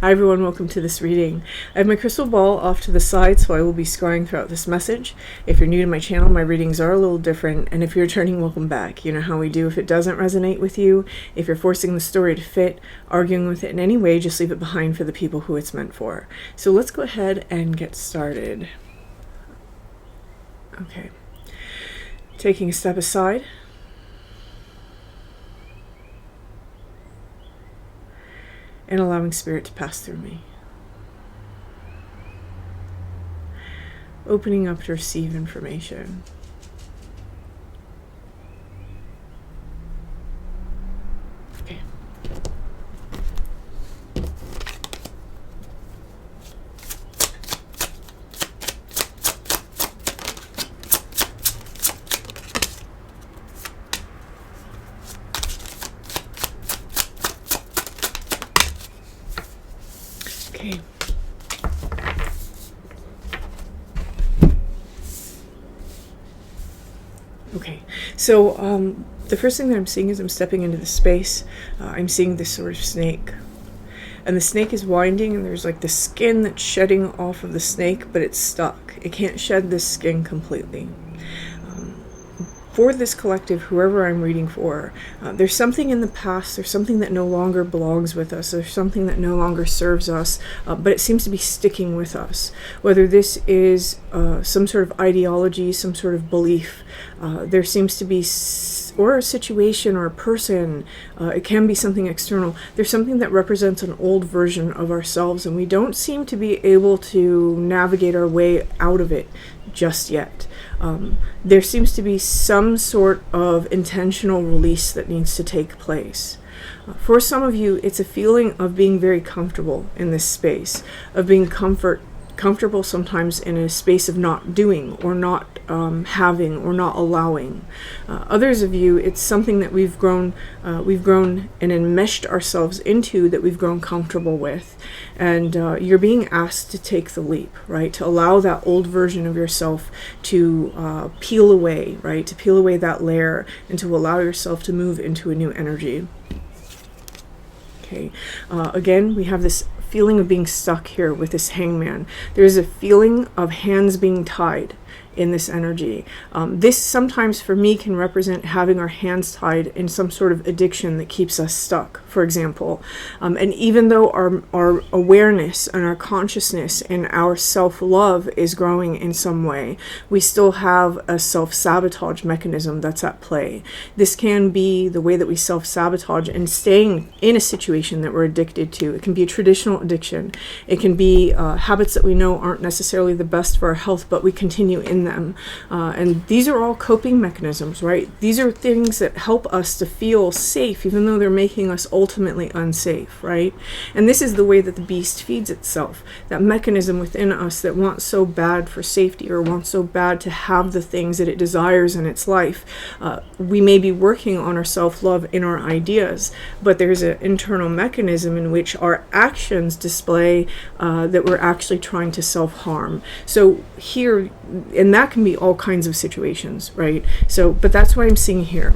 Hi everyone, welcome to this reading. I have my crystal ball off to the side, so I will be scrying throughout this message. If you're new to my channel, my readings are a little different, and if you're returning, welcome back. You know how we do. If it doesn't resonate with you, if you're forcing the story to fit, arguing with it in any way, just leave it behind for the people who it's meant for. So let's go ahead and get started. Okay. Taking a step aside. And allowing spirit to pass through me. Opening up to receive information. Okay. Okay. Okay, so the first thing that I'm seeing is I'm stepping into the space. I'm seeing this sort of snake. And the snake is winding, and there's like the skin that's shedding off of the snake, but it's stuck. It can't shed this skin completely. For this collective, whoever I'm reading for, there's something in the past, there's something that no longer belongs with us, there's something that no longer serves us, but it seems to be sticking with us. Whether this is some sort of ideology, some sort of belief, there seems to be, or a situation or a person, it can be something external. There's something that represents an old version of ourselves, and we don't seem to be able to navigate our way out of it just yet. There seems to be some sort of intentional release that needs to take place. For some of you, it's a feeling of being very comfortable in this space, of being comfortable sometimes in a space of not doing or not having or not allowing. Others of you, it's something that we've grown and enmeshed ourselves into, that we've grown comfortable with, and you're being asked to take the leap, right? To allow that old version of yourself to peel away, right? To peel away that layer and to allow yourself to move into a new energy. Okay. Again, we have this feeling of being stuck here with this hangman. There's a feeling of hands being tied in this energy. This sometimes for me can represent having our hands tied in some sort of addiction that keeps us stuck, for example. And even though our awareness and our consciousness and our self-love is growing in some way, we still have a self-sabotage mechanism that's at play. This can be the way that we self-sabotage and staying in a situation that we're addicted to. It can be a traditional addiction. It can be habits that we know aren't necessarily the best for our health, but we continue in them. And these are all coping mechanisms, right? These are things that help us to feel safe, even though they're making us ultimately unsafe, right? And this is the way that the beast feeds itself. That mechanism within us that wants so bad for safety, or wants so bad to have the things that it desires in its life. We may be working on our self-love in our ideas, but there's an internal mechanism in which our actions display that we're actually trying to self-harm. So here, and that can be all kinds of situations, right? So, but that's what I'm seeing here.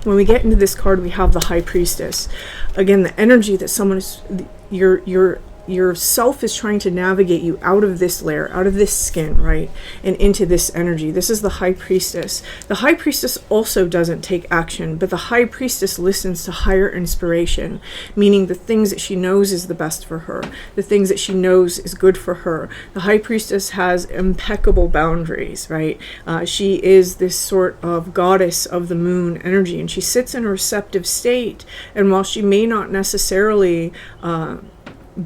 When we get into this card, we have the High Priestess. Again, the energy that someone is, your self is trying to navigate you out of this layer, out of this skin, right? And into this energy. This is the High Priestess. The High Priestess also doesn't take action, but the High Priestess listens to higher inspiration, meaning the things that she knows is the best for her, the things that she knows is good for her. The High Priestess has impeccable boundaries, right? She is this sort of goddess of the moon energy, and she sits in a receptive state. And while she may not necessarily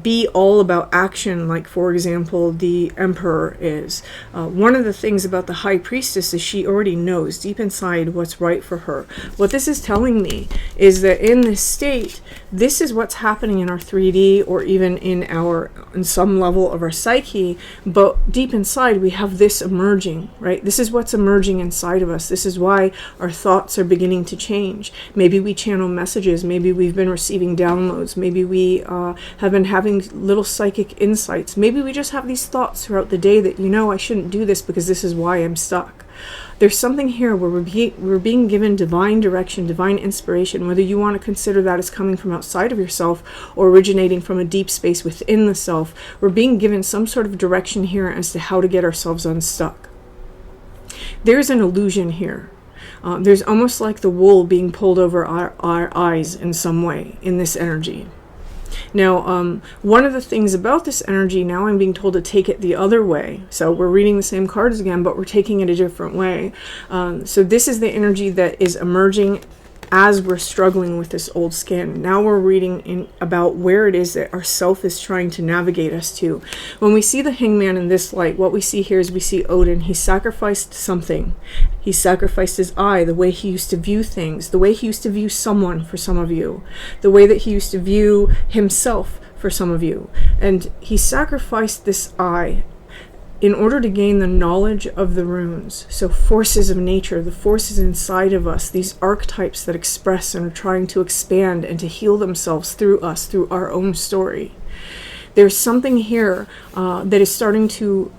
be all about action, like for example the Emperor is. One of the things about the High Priestess is she already knows deep inside what's right for her. What this is telling me is that in this state, this is what's happening in our 3D, or even in some level of our psyche, but deep inside we have this emerging, right? This is what's emerging inside of us. This is why our thoughts are beginning to change. Maybe we channel messages, maybe we've been receiving downloads, maybe we have been having having little psychic insights. Maybe we just have these thoughts throughout the day that, I shouldn't do this because this is why I'm stuck. There's something here where we're being given divine direction, divine inspiration, whether you want to consider that as coming from outside of yourself or originating from a deep space within the self. We're being given some sort of direction here as to how to get ourselves unstuck. There's an illusion here. There's almost like the wool being pulled over our eyes in some way in this energy. Now, one of the things about this energy, now I'm being told to take it the other way. So we're reading the same cards again, but we're taking it a different way. So this is the energy that is emerging as we're struggling with this old skin. Now we're reading about where it is that our self is trying to navigate us to. When we see the hangman in this light, what we see here is we see Odin. He sacrificed something. He sacrificed his eye, the way he used to view things, the way he used to view someone for some of you, the way that he used to view himself for some of you. And he sacrificed this eye in order to gain the knowledge of the runes. So forces of nature, the forces inside of us, these archetypes that express and are trying to expand and to heal themselves through us, through our own story. There's something here that is starting to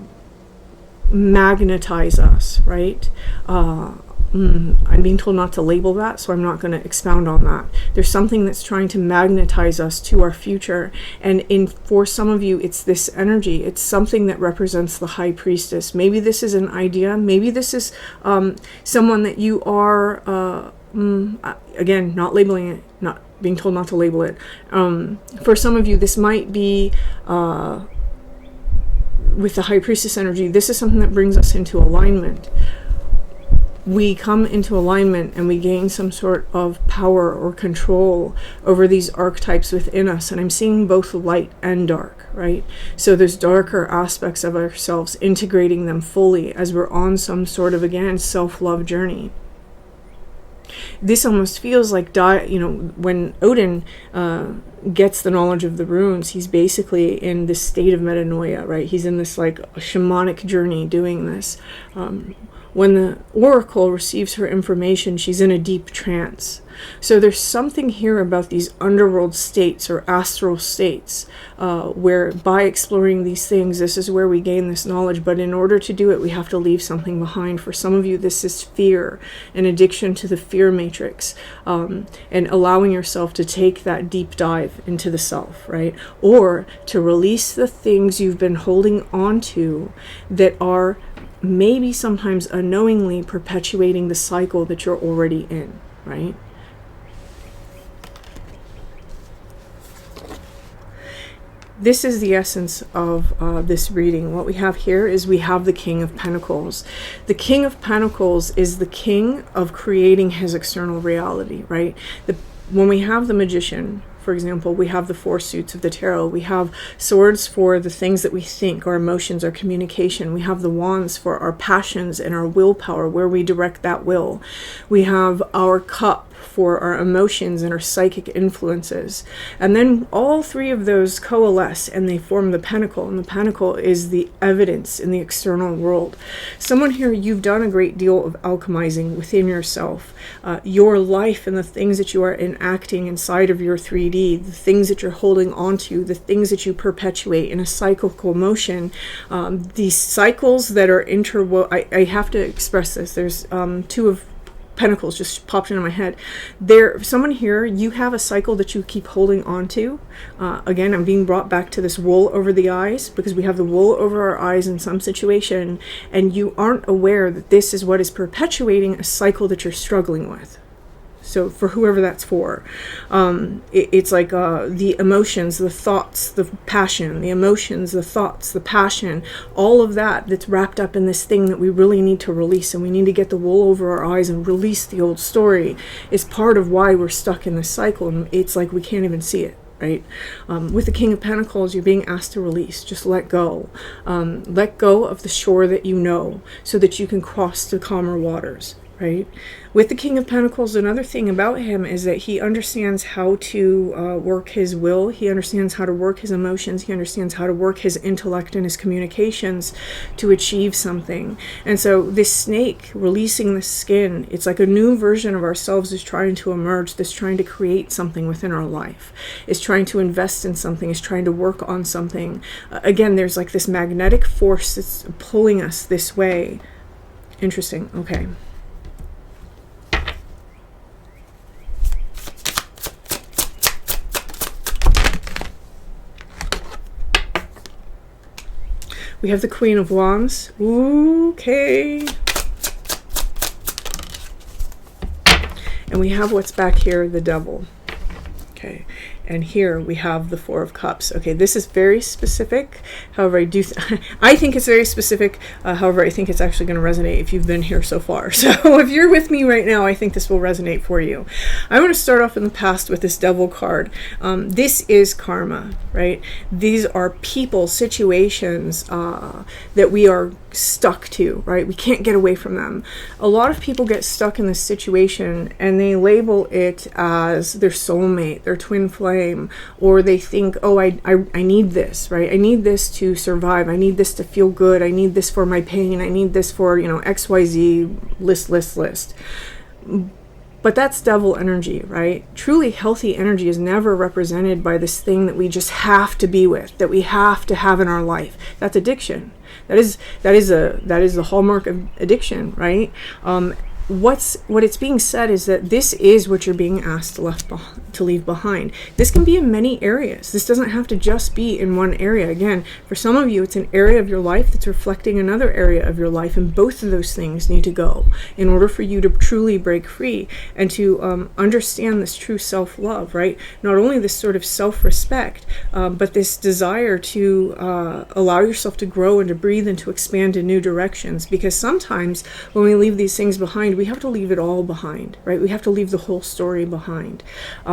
magnetize us, right? I'm being told not to label that, so I'm not going to expound on that. There's something that's trying to magnetize us to our future, and for some of you, it's this energy. It's something that represents the high priestess. Maybe this is an idea. Maybe this is someone that you are, again, not labeling it, not being told not to label it. For some of you, this might be with the high priestess energy. This is something that brings us into alignment. We come into alignment and we gain some sort of power or control over these archetypes within us. And I'm seeing both light and dark, right? So there's darker aspects of ourselves, integrating them fully as we're on some sort of, again, self-love journey. This almost feels like, when Odin gets the knowledge of the runes, he's basically in this state of metanoia, right? He's in this like shamanic journey doing this. When the oracle receives her information, she's in a deep trance. So there's something here about these underworld states or astral states where by exploring these things, this is where we gain this knowledge. But in order to do it, we have to leave something behind. For some of you, this is fear, an addiction to the fear matrix, and allowing yourself to take that deep dive into the self, right? Or to release the things you've been holding on to that are maybe sometimes unknowingly perpetuating the cycle that you're already in, right? This is the essence of this reading. What we have here is we have the King of Pentacles. The King of Pentacles is the king of creating his external reality, right? When we have the Magician, for example, we have the four suits of the tarot. We have swords for the things that we think, our emotions, our communication. We have the wands for our passions and our willpower, where we direct that will. We have our cup for our emotions and our psychic influences. And then all three of those coalesce and they form the pentacle. And the pentacle is the evidence in the external world. Someone here, you've done a great deal of alchemizing within yourself. Your life and the things that you are enacting inside of your 3D, the things that you're holding onto, the things that you perpetuate in a cyclical motion, these cycles that are interwoven. I have to express this. There's two of Pentacles just popped into my head. Someone here, you have a cycle that you keep holding on to. Again, I'm being brought back to this wool over the eyes, because we have the wool over our eyes in some situation, and you aren't aware that this is what is perpetuating a cycle that you're struggling with. So for whoever that's for, it's like the emotions, the thoughts, the passion, the emotions, the thoughts, the passion, all of that's wrapped up in this thing that we really need to release, and we need to get the wool over our eyes and release the old story, is part of why we're stuck in this cycle. And it's like we can't even see it. Right? With the King of Pentacles, you're being asked to release. Just let go. Let go of the shore that you know, so that you can cross to calmer waters. right? With the King of Pentacles, another thing about him is that he understands how to work his will. He understands how to work his emotions. He understands how to work his intellect and his communications to achieve something. And so this snake releasing the skin, it's like a new version of ourselves is trying to emerge, that's trying to create something within our life, is trying to invest in something, is trying to work on something. Again, there's like this magnetic force that's pulling us this way. Interesting. Okay. We have the Queen of Wands. Okay. And we have what's back here, the Devil. Okay. And here we have the Four of Cups. Okay, this is very specific. However, I think it's very specific. However, I think it's actually going to resonate if you've been here so far. So if you're with me right now, I think this will resonate for you. I want to start off in the past with this Devil card. This is karma, right? These are people, situations that we are stuck to, right? We can't get away from them. A lot of people get stuck in this situation and they label it as their soulmate, their twin flame, or they think, oh, I need this, right? I need this to survive. I need this to feel good. I need this for my pain. I need this for, XYZ list. But that's devil energy, right? Truly healthy energy is never represented by this thing that we just have to be with, that we have to have in our life. That's addiction. That is the hallmark of addiction, right? What it's being said is that this is what you're being asked to leave behind. This can be in many areas. This doesn't have to just be in one area. Again, for some of you, it's an area of your life that's reflecting another area of your life, and both of those things need to go in order for you to truly break free and to understand this true self-love, right? Not only this sort of self-respect, but this desire to allow yourself to grow and to breathe and to expand in new directions. Because sometimes when we leave these things behind, we have to leave it all behind, right? We have to leave the whole story behind.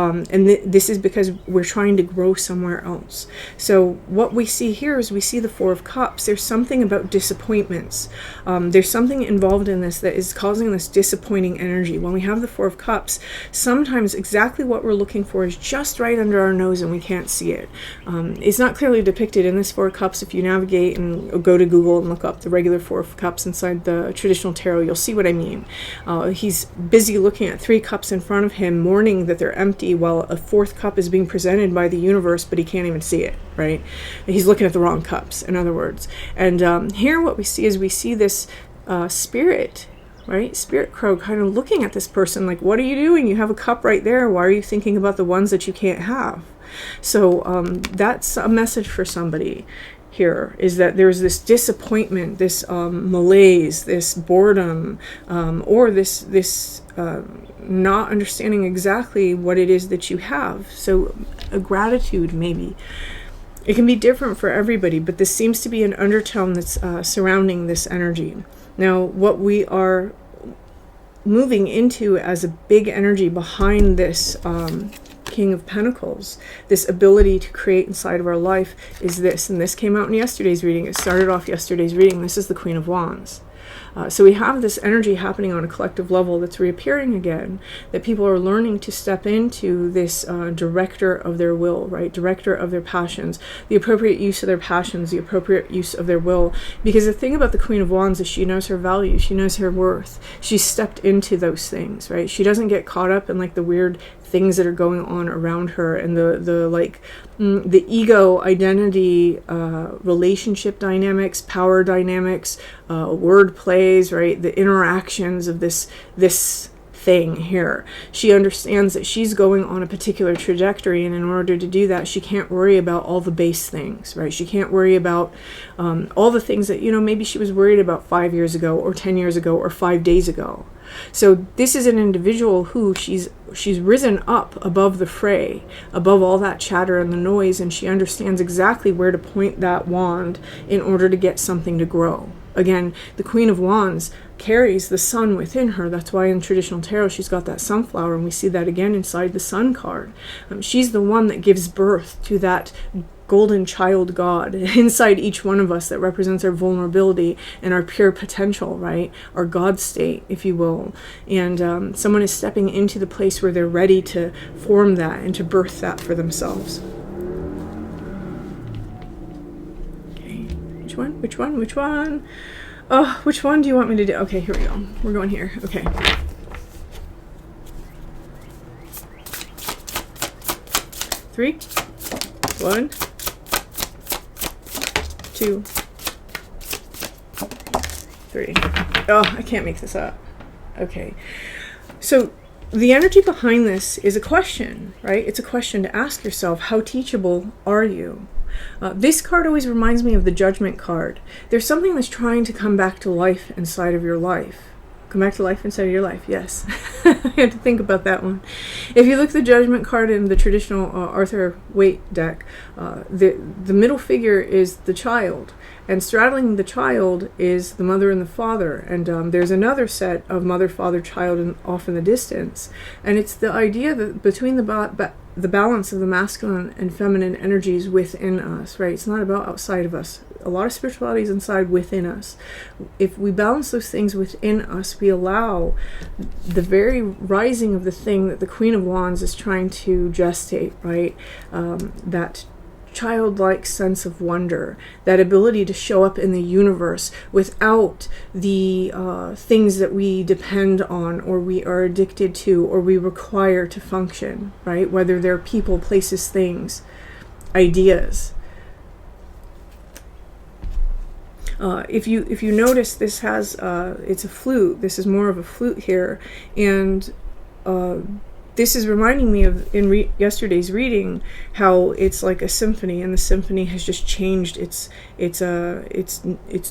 This is because we're trying to grow somewhere else. So what we see here is we see the Four of Cups. There's something about disappointments. There's something involved in this that is causing this disappointing energy. When we have the Four of Cups, sometimes exactly what we're looking for is just right under our nose and we can't see it. It's not clearly depicted in this Four of Cups. If you navigate and go to Google and look up the regular Four of Cups inside the traditional tarot, you'll see what I mean. He's busy looking at 3 cups in front of him, mourning that they're empty, while a 4th cup is being presented by the universe, but he can't even see it, right? He's looking at the wrong cups, in other words. And here what we see is we see this spirit, right? Spirit crow kind of looking at this person like, what are you doing? You have a cup right there. Why are you thinking about the ones that you can't have? So that's a message for somebody here, is that there's this disappointment, this malaise, this boredom, or this not understanding exactly what it is that you have. So a gratitude, maybe. It can be different for everybody, but this seems to be an undertone that's surrounding this energy. Now, what we are moving into as a big energy behind this King of Pentacles, this ability to create inside of our life, is this. And this came out in yesterday's reading. It started off yesterday's reading. This is the Queen of Wands. So we have this energy happening on a collective level that's reappearing again, that people are learning to step into this director of their will, right? Director of their passions, the appropriate use of their passions, the appropriate use of their will. Because the thing about the Queen of Wands is she knows her value, she knows her worth. She's stepped into those things, right? She doesn't get caught up in like the weird things that are going on around her, and the ego, identity, relationship dynamics, power dynamics, word plays, right? The interactions of this thing here. She understands that she's going on a particular trajectory, and in order to do that, she can't worry about all the base things, right? She can't worry about all the things that, maybe she was worried about 5 years ago or 10 years ago or 5 days ago. So this is an individual who she's risen up above the fray, above all that chatter and the noise, and she understands exactly where to point that wand in order to get something to grow. Again, the Queen of Wands carries the sun within her. That's why in traditional tarot she's got that sunflower, and we see that again inside the sun card. She's the one that gives birth to that golden child God inside each one of us that represents our vulnerability and our pure potential, right? Our God state, if you will. And someone is stepping into the place where they're ready to form that and to birth that for themselves. Okay, which one? Which one? Which one? Oh, which one do you want me to do? Okay, here we go. We're going here. Okay. 3, 1, 2, 3. Oh, I can't make this up. Okay. So the energy behind this is a question, right? It's a question to ask yourself. How teachable are you? This card always reminds me of the Judgment card. There's something that's trying to come back to life inside of your life. Come back to life inside of your life, yes. I had to think about that one. If you look at the Judgment card in the traditional Arthur Waite deck, the middle figure is the child, and straddling the child is the mother and the father, and there's another set of mother, father, child off in the distance, and it's the idea that between the balance of the masculine and feminine energies within us, right? It's not about outside of us. A lot of spirituality is inside within us. If we balance those things within us, we allow the very rising of the thing that the Queen of Wands is trying to gestate, right? That childlike sense of wonder, that ability to show up in the universe without the things that we depend on or we are addicted to or we require to function, right? Whether they're people, places, things, ideas. If you notice, this has it's a flute. This is more of a flute here, and this is reminding me of yesterday's reading how it's like a symphony, and the symphony has just changed its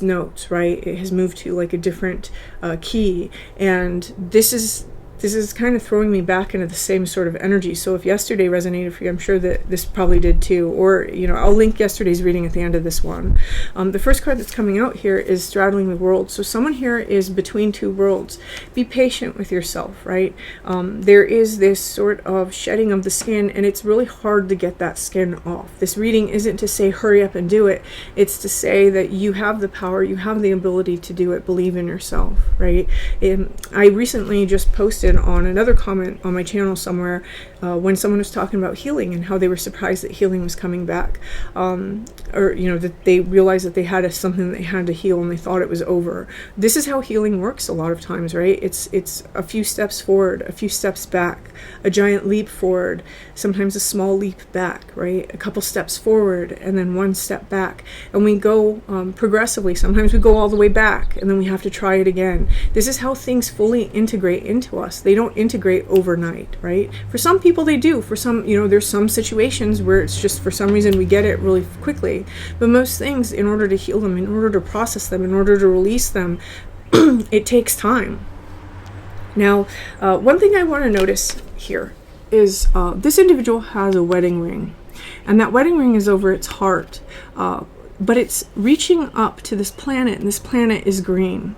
notes, right? It has moved to like a different key, and this is kind of throwing me back into the same sort of energy. So if yesterday resonated for you, I'm sure that this probably did too. Or, I'll link yesterday's reading at the end of this one. The first card that's coming out here is straddling the world. So someone here is between two worlds. Be patient with yourself, right? There is this sort of shedding of the skin, and it's really hard to get that skin off. This reading isn't to say hurry up and do it. It's to say that you have the power, you have the ability to do it. Believe in yourself, right? I recently just posted on another comment on my channel somewhere when someone was talking about healing and how they were surprised that healing was coming back, or that they realized that they had something that they had to heal and they thought it was over. This is how healing works a lot of times, right? It's a few steps forward, a few steps back, a giant leap forward, sometimes a small leap back, right? A couple steps forward and then one step back, and we go progressively. Sometimes we go all the way back and then we have to try it again. This is how things fully integrate into us. They don't integrate overnight, right? For some people they do. For some, there's some situations where it's just for some reason we get it really quickly. But most things, in order to heal them, in order to process them, in order to release them, it takes time. Now, one thing I want to notice here is this individual has a wedding ring, and that wedding ring is over its heart. But it's reaching up to this planet, and this planet is green.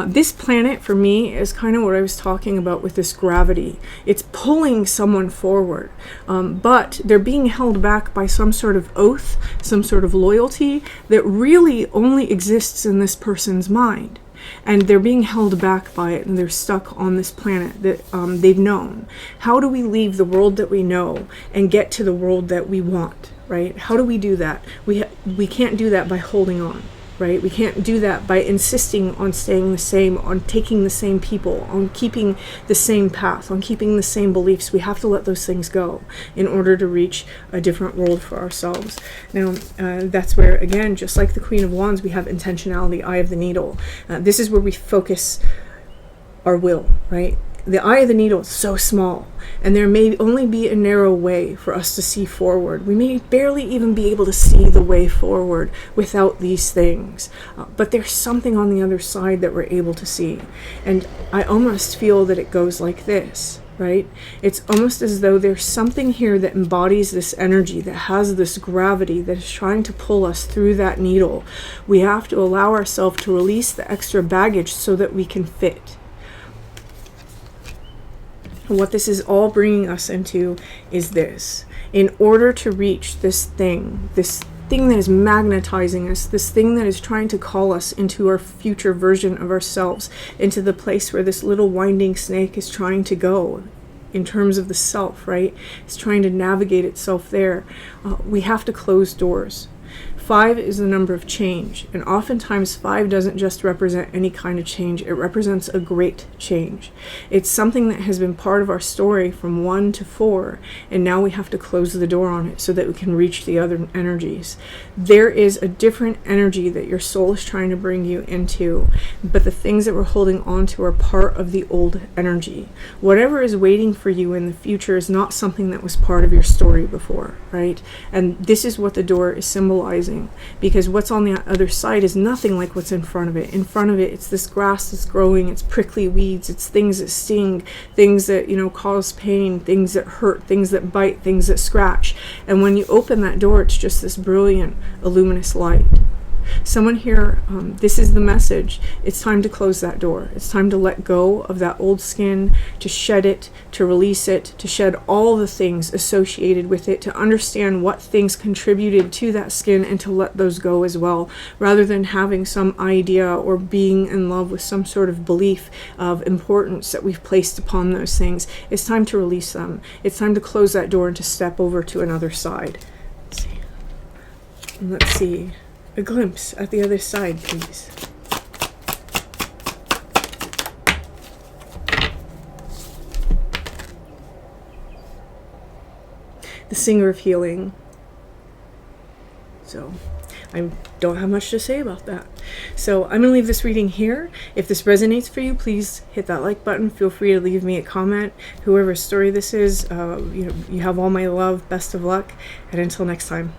This planet, for me, is kind of what I was talking about with this gravity. It's pulling someone forward, but they're being held back by some sort of oath, some sort of loyalty that really only exists in this person's mind. And they're being held back by it, and they're stuck on this planet that they've known. How do we leave the world that we know and get to the world that we want? Right? How do we do that? We can't do that by holding on, right? We can't do that by insisting on staying the same, on taking the same people, on keeping the same path, on keeping the same beliefs. We have to let those things go in order to reach a different world for ourselves. Now, that's where, again, just like the Queen of Wands, we have intentionality, eye of the needle. This is where we focus our will, right? The eye of the needle is so small, and there may only be a narrow way for us to see forward. We may barely even be able to see the way forward without these things. But there's something on the other side that we're able to see. And I almost feel that it goes like this, right? It's almost as though there's something here that embodies this energy, that has this gravity, that is trying to pull us through that needle. We have to allow ourselves to release the extra baggage so that we can fit. What this is all bringing us into is this. in order to reach this thing that is magnetizing us, this thing that is trying to call us into our future version of ourselves, into the place where this little winding snake is trying to go in terms of the self, right? It's trying to navigate itself there. We have to close doors. 5 is the number of change, and oftentimes 5 doesn't just represent any kind of change, it represents a great change. It's something that has been part of our story from 1 to 4, and now we have to close the door on it so that we can reach the other energies. There is a different energy that your soul is trying to bring you into, but the things that we're holding on to are part of the old energy. Whatever is waiting for you in the future is not something that was part of your story before, right? And this is what the door is symbolizing. Because what's on the other side is nothing like what's in front of it. In front of it, it's this grass that's growing, it's prickly weeds, it's things that sting, things that, cause pain, things that hurt, things that bite, things that scratch. And when you open that door, it's just this brilliant, luminous light. Someone here, this is the message. It's time to close that door. It's time to let go of that old skin, to shed it, to release it, to shed all the things associated with it, to understand what things contributed to that skin and to let those go as well, rather than having some idea or being in love with some sort of belief of importance that we've placed upon those things. It's time to release them. It's time to close that door and to step over to another side. Let's see. A glimpse at the other side, please. The Singer of Healing. So, I don't have much to say about that. So I'm going to leave this reading here. If this resonates for you, please hit that like button. Feel free to leave me a comment. Whoever's story this is, you have all my love. Best of luck. And until next time.